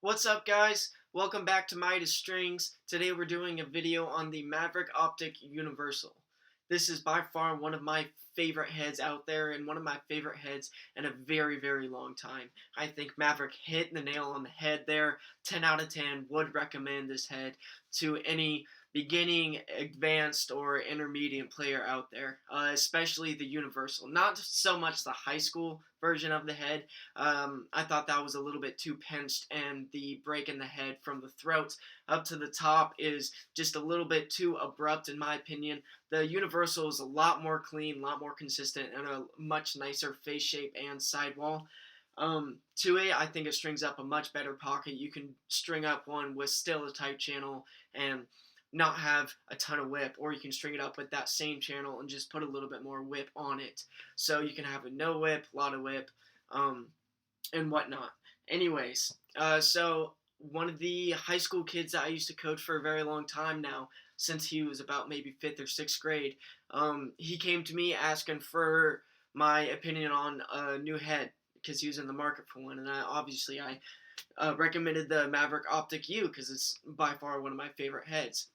What's up, guys? Welcome back to Midas Strings. Today we're doing a video on the Maverick Optik Universal. This is by far one of my favorite heads out there and one of my favorite heads in a very, very long time. I think Maverick hit the nail on the head there. 10 out of 10 would recommend this head to any beginning, advanced, or intermediate player out there, especially the Universal. Not so much the high school version of the head. I thought that was a little bit too pinched, and the break in the head from the throat up to the top is just a little bit too abrupt, in my opinion. The Universal is a lot more clean, a lot more consistent, and a much nicer face shape and sidewall. To it, I think it strings up a much better pocket. You can string up one with still a tight channel and not have a ton of whip, or you can string it up with that same channel and just put a little bit more whip on it. So you can have a no whip, a lot of whip, and whatnot. Anyways, so one of the high school kids that I used to coach for a very long time now, since he was about maybe 5th or 6th grade, he came to me asking for my opinion on a new head because he was in the market for one, and I recommended the Maverick Optik U because it's by far one of my favorite heads.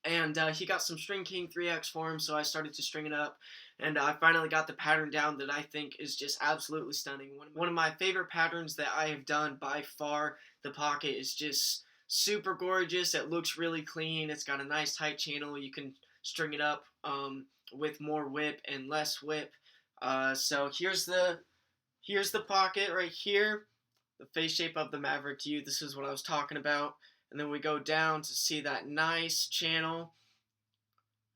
And he got some String King 3X for him, so I started to string it up. And I finally got the pattern down that I think is just absolutely stunning. One of my favorite patterns that I have done by far. The pocket is just super gorgeous. It looks really clean. It's got a nice tight channel. You can string it up with more whip and less whip. So here's the pocket right here. The face shape of the Maverick U. This is what I was talking about. And then we go down to see that nice channel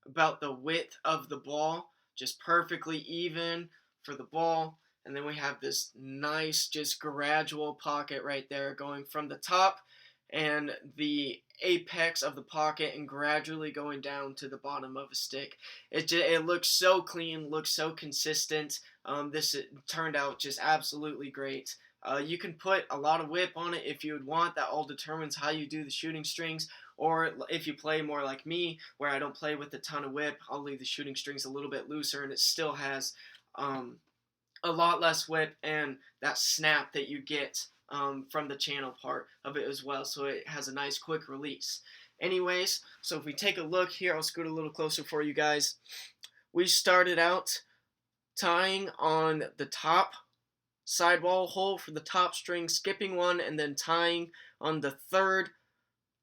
about the width of the ball, just perfectly even for the ball. And then we have this nice, just gradual pocket right there going from the top and the apex of the pocket and gradually going down to the bottom of a stick. It looks so clean, looks so consistent. This turned out just absolutely great. You can put a lot of whip on it if you would want. That all determines how you do the shooting strings. Or if you play more like me, where I don't play with a ton of whip, I'll leave the shooting strings a little bit looser, and it still has a lot less whip and that snap that you get from the channel part of it as well. So it has a nice quick release. Anyways, so if we take a look here, I'll scoot a little closer for you guys. We started out tying on the top sidewall hole for the top string, skipping one, and then tying on the third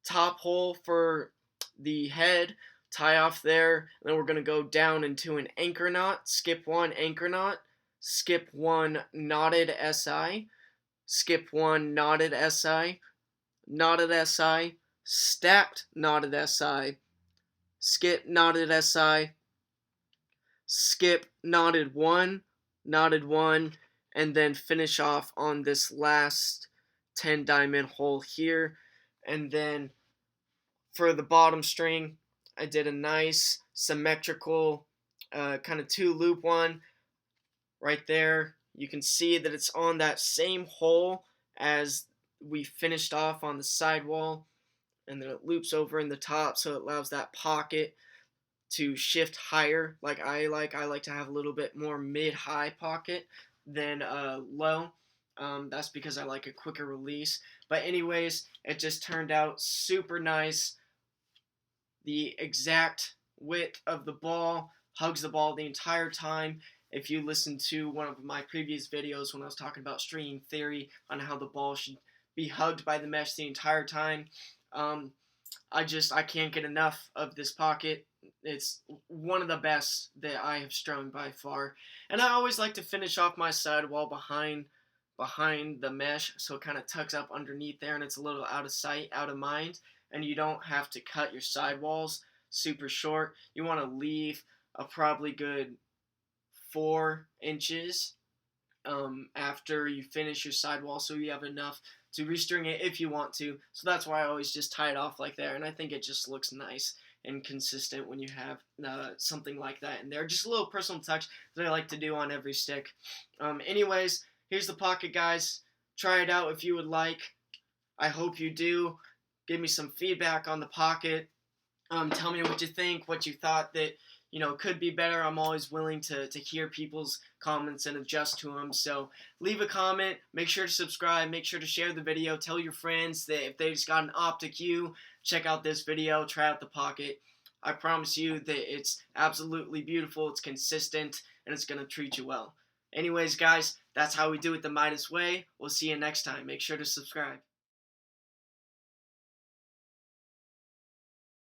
top hole for the head, tie off there, and then we're going to go down into an anchor knot, skip one anchor knot, skip one knotted SI, skip one knotted SI, knotted SI, stacked knotted SI, skip knotted SI, skip knotted one, and then finish off on this last 10 diamond hole here. And then for the bottom string, I did a nice symmetrical kind of 2-loop one right there. You can see that it's on that same hole as we finished off on the sidewall, and then it loops over in the top, so it allows that pocket to shift higher. I like to have a little bit more mid-high pocket than low. That's because I like a quicker release. But anyways, it just turned out super nice. The exact width of the ball, hugs the ball the entire time. If you listen to one of my previous videos when I was talking about stringing theory on how the ball should be hugged by the mesh the entire time, I can't get enough of this pocket. It's one of the best that I have strung by far. And I always like to finish off my sidewall behind the mesh, so it kind of tucks up underneath there and it's a little out of sight, out of mind, and you don't have to cut your sidewalls super short. You want to leave a probably good 4 inches after you finish your sidewall, so you have enough to restring it if you want to. So that's why I always just tie it off like there, and I think it just looks nice and consistent when you have something like that in there. Just a little personal touch that I like to do on every stick. Anyways, here's the pocket, guys. Try it out if you would like. I hope you do. Give me some feedback on the pocket. Tell me what you think, what you thought that could be better. I'm always willing to hear people's comments and adjust to them. So leave a comment, make sure to subscribe, make sure to share the video, tell your friends that if they just got an Optik U, check out this video, try out the Pocket. I promise you that it's absolutely beautiful, it's consistent, and it's going to treat you well. Anyways, guys, that's how we do it the Midas way. We'll see you next time. Make sure to subscribe.